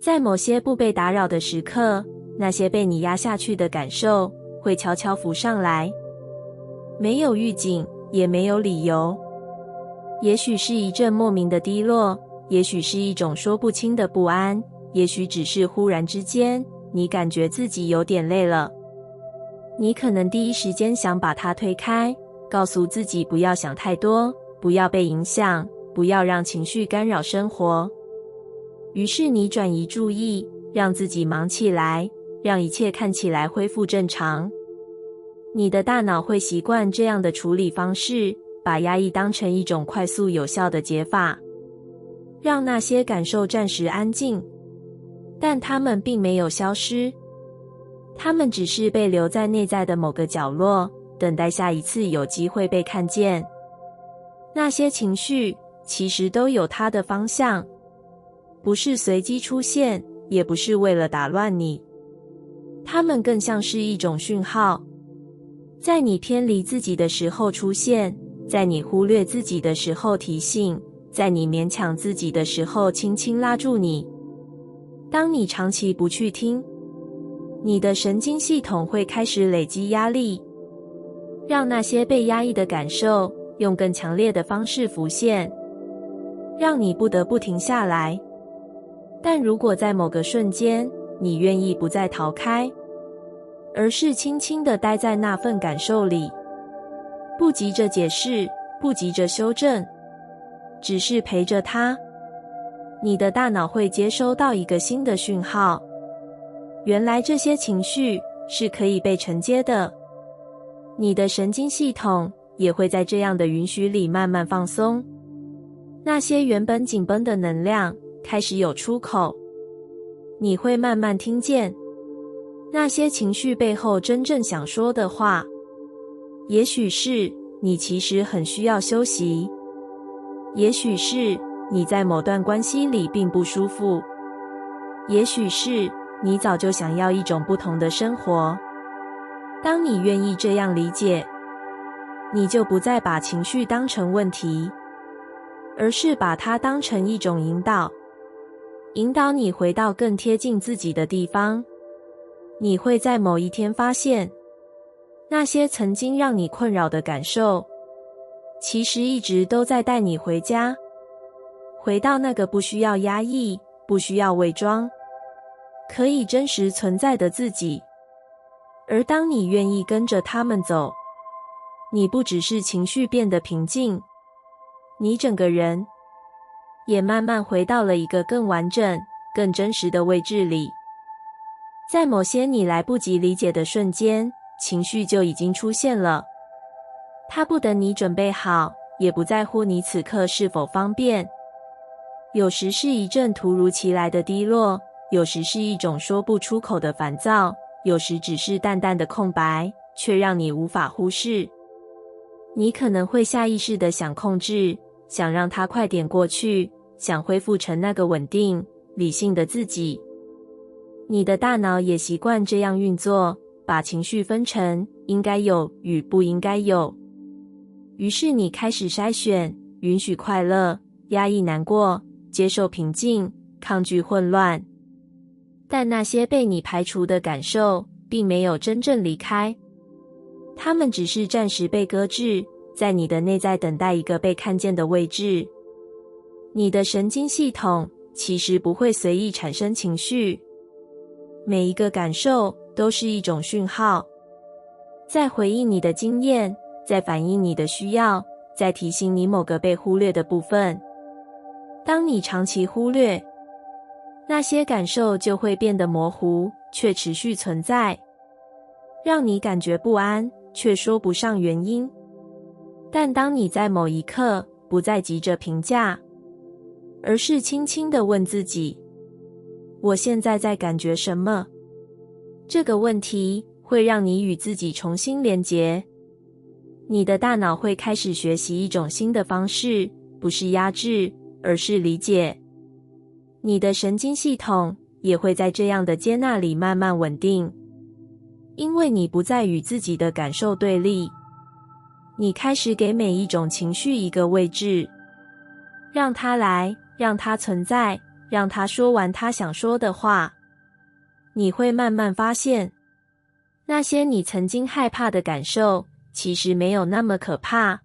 在某些不被打扰的时刻，那些被你压下去的感受会悄悄浮上来，没有预警，也没有理由。也许是一阵莫名的低落，也许是一种说不清的不安，也许只是忽然之间，你感觉自己有点累了。你可能第一时间想把它推开，告诉自己不要想太多，不要被影响，不要让情绪干扰生活。于是你转移注意，让自己忙起来，让一切看起来恢复正常。你的大脑会习惯这样的处理方式，把压抑当成一种快速有效的解法，让那些感受暂时安静。但它们并没有消失，它们只是被留在内在的某个角落，等待下一次有机会被看见。那些情绪其实都有它的方向，不是随机出现，也不是为了打乱你，它们更像是一种讯号，在你偏离自己的时候出现，在你忽略自己的时候提醒，在你勉强自己的时候轻轻拉住你。当你长期不去听，你的神经系统会开始累积压力，让那些被压抑的感受用更强烈的方式浮现，让你不得不停下来。但如果在某个瞬间，你愿意不再逃开，而是轻轻地待在那份感受里，不急着解释，不急着修正，只是陪着它，你的大脑会接收到一个新的讯号。原来这些情绪是可以被承接的，你的神经系统也会在这样的允许里慢慢放松。那些原本紧绷的能量开始有出口，你会慢慢听见那些情绪背后真正想说的话。也许是你其实很需要休息，也许是你在某段关系里并不舒服，也许是你早就想要一种不同的生活。当你愿意这样理解，你就不再把情绪当成问题，而是把它当成一种引导，引导你回到更贴近自己的地方。你会在某一天发现，那些曾经让你困扰的感受，其实一直都在带你回家，回到那个不需要压抑，不需要伪装，可以真实存在的自己。而当你愿意跟着他们走，你不只是情绪变得平静，你整个人也慢慢回到了一个更完整、更真实的位置里。在某些你来不及理解的瞬间，情绪就已经出现了。它不等你准备好，也不在乎你此刻是否方便。有时是一阵突如其来的低落，有时是一种说不出口的烦躁，有时只是淡淡的空白，却让你无法忽视。你可能会下意识地想控制，想让它快点过去，想恢复成那个稳定、理性的自己。你的大脑也习惯这样运作，把情绪分成应该有与不应该有。于是你开始筛选，允许快乐，压抑难过，接受平静，抗拒混乱。但那些被你排除的感受并没有真正离开，它们只是暂时被搁置，在你的内在等待一个被看见的位置。你的神经系统其实不会随意产生情绪，每一个感受都是一种讯号，在回应你的经验，在反映你的需要，在提醒你某个被忽略的部分。当你长期忽略，那些感受就会变得模糊，却持续存在，让你感觉不安，却说不上原因。但当你在某一刻不再急着评价，而是轻轻地问自己，我现在在感觉什么？这个问题会让你与自己重新连结。你的大脑会开始学习一种新的方式，不是压制，而是理解。你的神经系统也会在这样的接纳里慢慢稳定，因为你不再与自己的感受对立，你开始给每一种情绪一个位置，让它来，让它存在，让他说完他想说的话。你会慢慢发现，那些你曾经害怕的感受，其实没有那么可怕。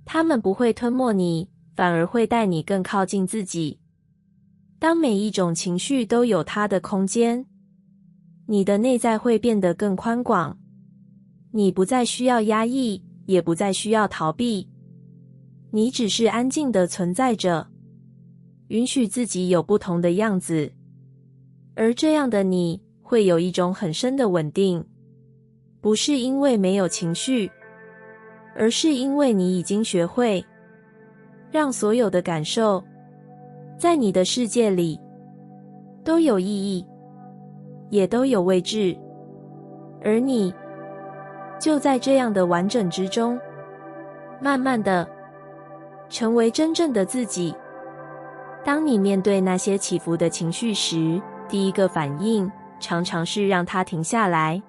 它们不会吞没你，反而会带你更靠近自己。当每一种情绪都有它的空间，你的内在会变得更宽广。你不再需要压抑，也不再需要逃避。你只是安静地存在着，允许自己有不同的样子。而这样的你会有一种很深的稳定，不是因为没有情绪，而是因为你已经学会让所有的感受在你的世界里都有意义，也都有位置，而你就在这样的完整之中，慢慢的成为真正的自己。当你面对那些起伏的情绪时，第一个反应常常是让它停下来。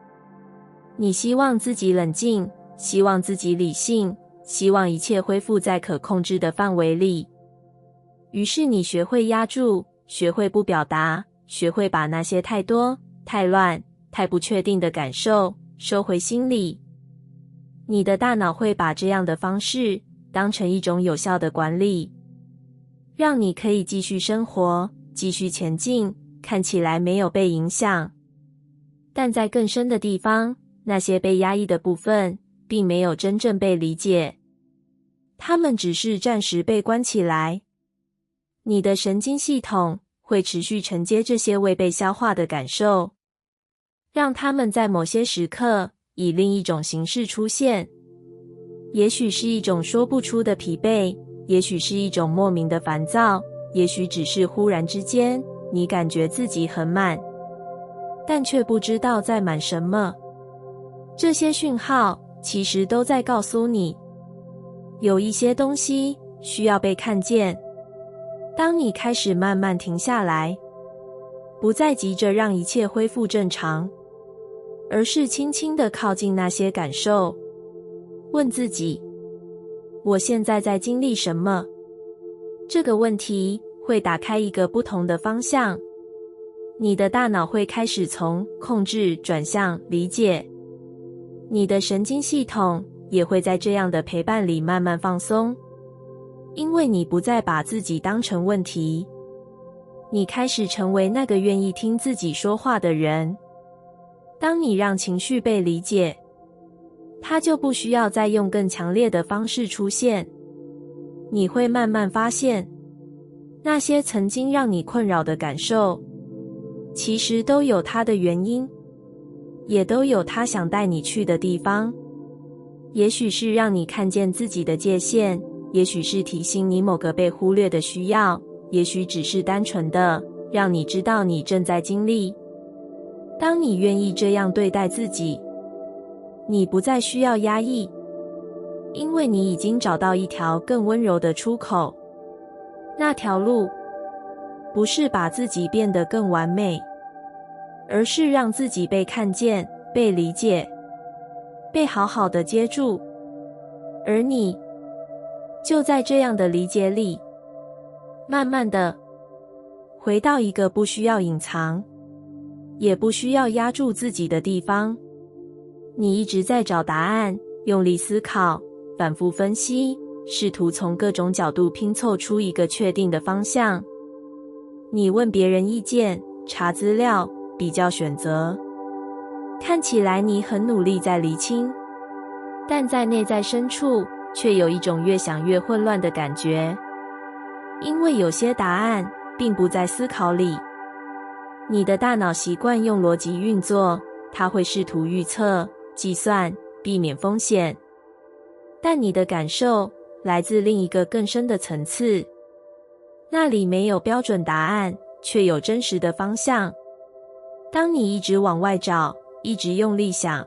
你希望自己冷静，希望自己理性，希望一切恢复在可控制的范围里。于是你学会压住，学会不表达，学会把那些太多、太乱、太不确定的感受收回心里。你的大脑会把这样的方式当成一种有效的管理，让你可以继续生活，继续前进，看起来没有被影响。但在更深的地方，那些被压抑的部分并没有真正被理解，它们只是暂时被关起来。你的神经系统会持续承接这些未被消化的感受，让它们在某些时刻以另一种形式出现。也许是一种说不出的疲惫，也许是一种莫名的烦躁，也许只是忽然之间你感觉自己很满，但却不知道在满什么。这些讯号其实都在告诉你，有一些东西需要被看见。当你开始慢慢停下来，不再急着让一切恢复正常，而是轻轻地靠近那些感受，问自己：我现在在经历什么？这个问题会打开一个不同的方向。你的大脑会开始从控制转向理解，你的神经系统也会在这样的陪伴里慢慢放松，因为你不再把自己当成问题，你开始成为那个愿意听自己说话的人。当你让情绪被理解，它就不需要再用更强烈的方式出现。你会慢慢发现，那些曾经让你困扰的感受，其实都有它的原因，也都有它想带你去的地方。也许是让你看见自己的界限，也许是提醒你某个被忽略的需要，也许只是单纯的让你知道你正在经历。当你愿意这样对待自己，你不再需要压抑，因为你已经找到一条更温柔的出口。那条路不是把自己变得更完美，而是让自己被看见、被理解、被好好的接住。而你就在这样的理解里，慢慢的回到一个不需要隐藏，也不需要压住自己的地方。你一直在找答案，用力思考，反复分析，试图从各种角度拼凑出一个确定的方向。你问别人意见，查资料，比较选择。看起来你很努力在厘清，但在内在深处却有一种越想越混乱的感觉，因为有些答案并不在思考里。你的大脑习惯用逻辑运作，它会试图预测、计算，避免风险。但你的感受来自另一个更深的层次，那里没有标准答案，却有真实的方向。当你一直往外找，一直用力想，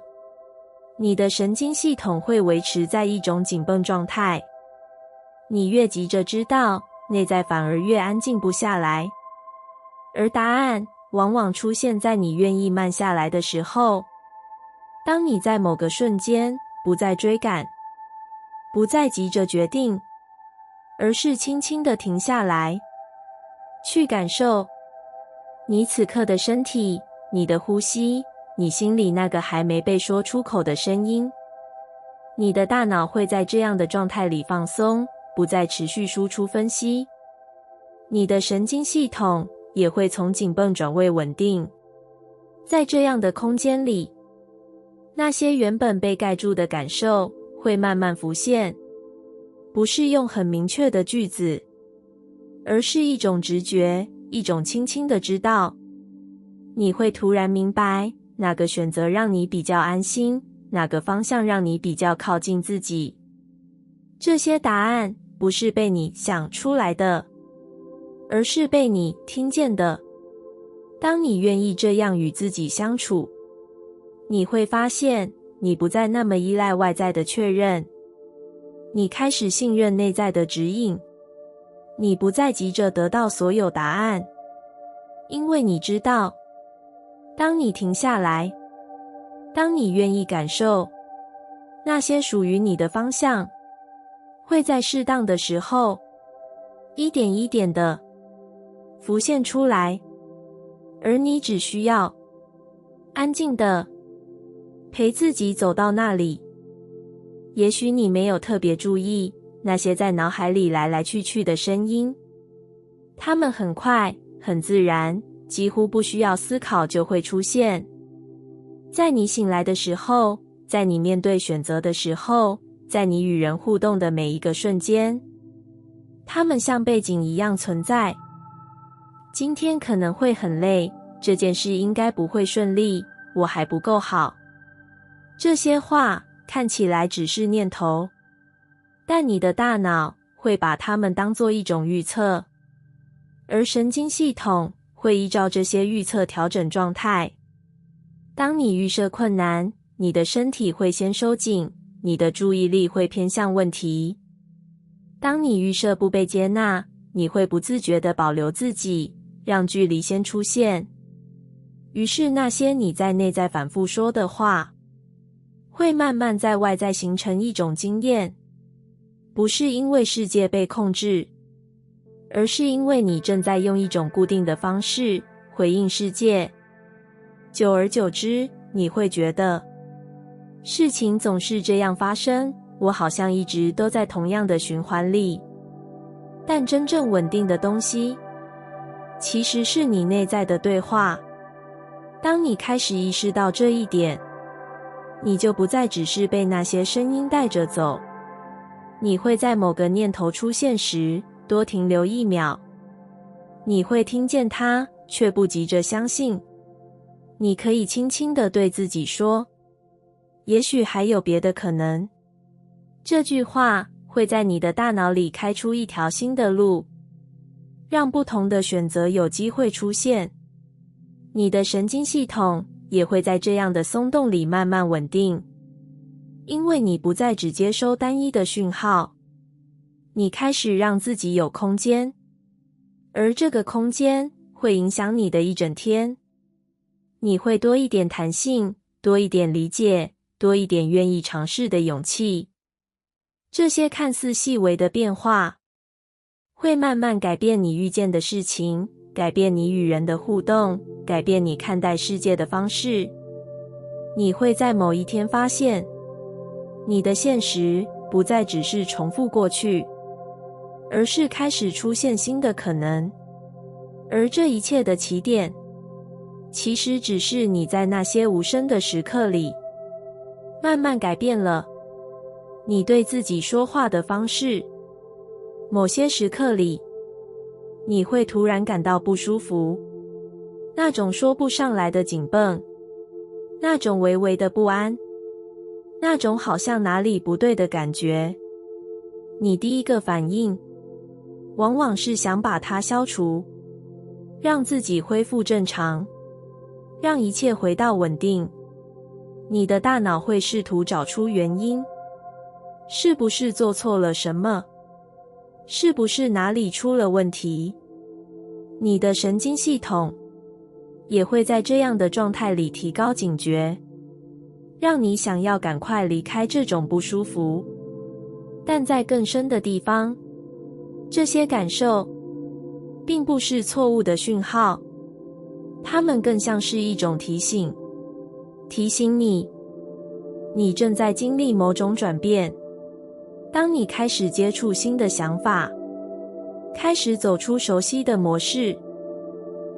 你的神经系统会维持在一种紧绷状态。你越急着知道，内在反而越安静不下来。而答案往往出现在你愿意慢下来的时候。当你在某个瞬间不再追赶，不再急着决定，而是轻轻地停下来，去感受你此刻的身体，你的呼吸，你心里那个还没被说出口的声音。你的大脑会在这样的状态里放松，不再持续输出分析。你的神经系统也会从紧绷转为稳定。在这样的空间里，那些原本被盖住的感受会慢慢浮现，不是用很明确的句子，而是一种直觉，一种轻轻的知道。你会突然明白哪个选择让你比较安心，哪个方向让你比较靠近自己。这些答案不是被你想出来的，而是被你听见的。当你愿意这样与自己相处，你会发现你不再那么依赖外在的确认，你开始信任内在的指引，你不再急着得到所有答案，因为你知道，当你停下来，当你愿意感受，那些属于你的方向，会在适当的时候，一点一点的浮现出来，而你只需要安静的陪自己走到那里。也许你没有特别注意那些在脑海里来来去去的声音，它们很快，很自然，几乎不需要思考就会出现。在你醒来的时候，在你面对选择的时候，在你与人互动的每一个瞬间，它们像背景一样存在。今天可能会很累，这件事应该不会顺利，我还不够好。这些话看起来只是念头，但你的大脑会把它们当作一种预测，而神经系统会依照这些预测调整状态。当你预设困难，你的身体会先收紧，你的注意力会偏向问题。当你预设不被接纳，你会不自觉地保留自己，让距离先出现。于是那些你在内在反复说的话，会慢慢在外在形成一种经验，不是因为世界被控制，而是因为你正在用一种固定的方式回应世界。久而久之，你会觉得事情总是这样发生，我好像一直都在同样的循环里。但真正稳定的东西，其实是你内在的对话。当你开始意识到这一点，你就不再只是被那些声音带着走，你会在某个念头出现时多停留1秒，你会听见它，却不急着相信。你可以轻轻地对自己说，也许还有别的可能。这句话会在你的大脑里开出一条新的路，让不同的选择有机会出现。你的神经系统也会在这样的松动里慢慢稳定，因为你不再只接收单一的讯号，你开始让自己有空间，而这个空间会影响你的一整天。你会多一点弹性，多一点理解，多一点愿意尝试的勇气。这些看似细微的变化，会慢慢改变你遇见的事情，改变你与人的互动，改变你看待世界的方式。你会在某一天发现，你的现实不再只是重复过去，而是开始出现新的可能。而这一切的起点，其实只是你在那些无声的时刻里，慢慢改变了你对自己说话的方式。某些时刻里，你会突然感到不舒服，那种说不上来的紧绷，那种微微的不安，那种好像哪里不对的感觉。你第一个反应，往往是想把它消除，让自己恢复正常，让一切回到稳定。你的大脑会试图找出原因，是不是做错了什么？是不是哪里出了问题？你的神经系统也会在这样的状态里提高警觉，让你想要赶快离开这种不舒服。但在更深的地方，这些感受并不是错误的讯号，它们更像是一种提醒，提醒你，你正在经历某种转变。当你开始接触新的想法，开始走出熟悉的模式，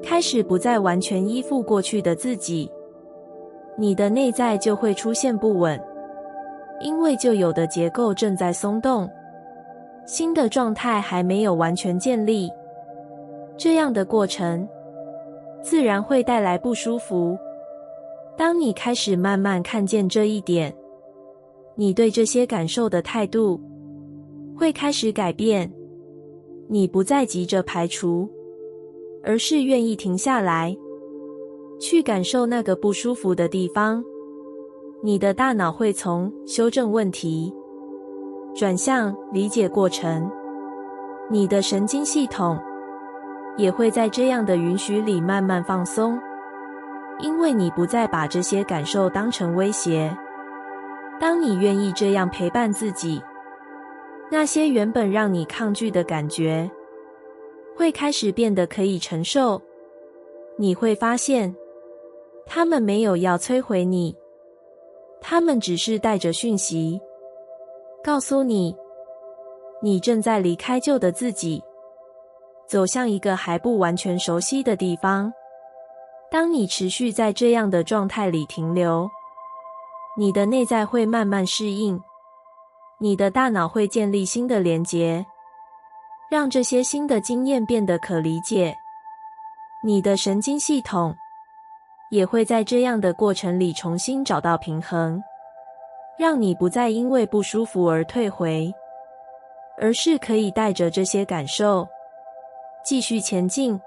开始不再完全依附过去的自己，你的内在就会出现不稳，因为旧有的结构正在松动，新的状态还没有完全建立。这样的过程自然会带来不舒服。当你开始慢慢看见这一点，你对这些感受的态度会开始改变。你不再急着排除，而是愿意停下来，去感受那个不舒服的地方。你的大脑会从修正问题转向理解过程，你的神经系统也会在这样的允许里慢慢放松，因为你不再把这些感受当成威胁。当你愿意这样陪伴自己，那些原本让你抗拒的感觉会开始变得可以承受。你会发现，他们没有要摧毁你，他们只是带着讯息，告诉你，你正在离开旧的自己，走向一个还不完全熟悉的地方。当你持续在这样的状态里停留，你的内在会慢慢适应，你的大脑会建立新的连结，让这些新的经验变得可理解。你的神经系统也会在这样的过程里重新找到平衡，让你不再因为不舒服而退回，而是可以带着这些感受继续前进。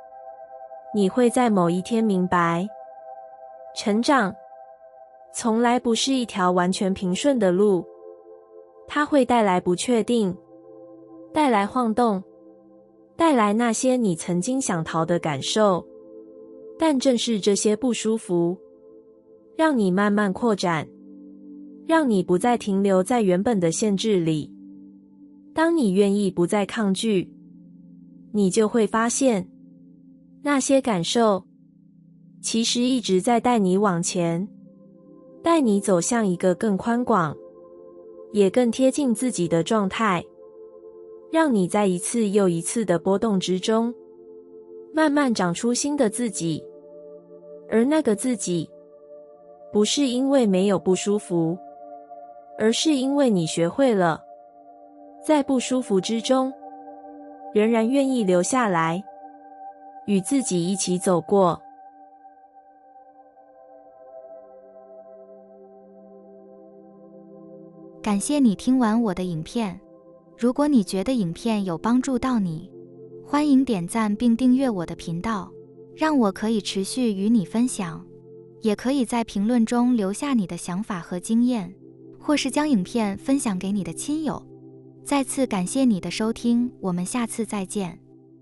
你会在某一天明白，成长从来不是一条完全平顺的路，它会带来不确定，带来晃动，带来那些你曾经想逃的感受。但正是这些不舒服，让你慢慢扩展，让你不再停留在原本的限制里。当你愿意不再抗拒，你就会发现，那些感受其实一直在带你往前，带你走向一个更宽广，也更贴近自己的状态，让你在一次又一次的波动之中，慢慢长出新的自己。而那个自己，不是因为没有不舒服，而是因为你学会了，在不舒服之中，仍然愿意留下来，与自己一起走过。感谢你听完我的影片。如果你觉得影片有帮助到你，欢迎点赞并订阅我的频道，让我可以持续与你分享。也可以在评论中留下你的想法和经验，或是将影片分享给你的亲友。再次感谢你的收听，我们下次再见。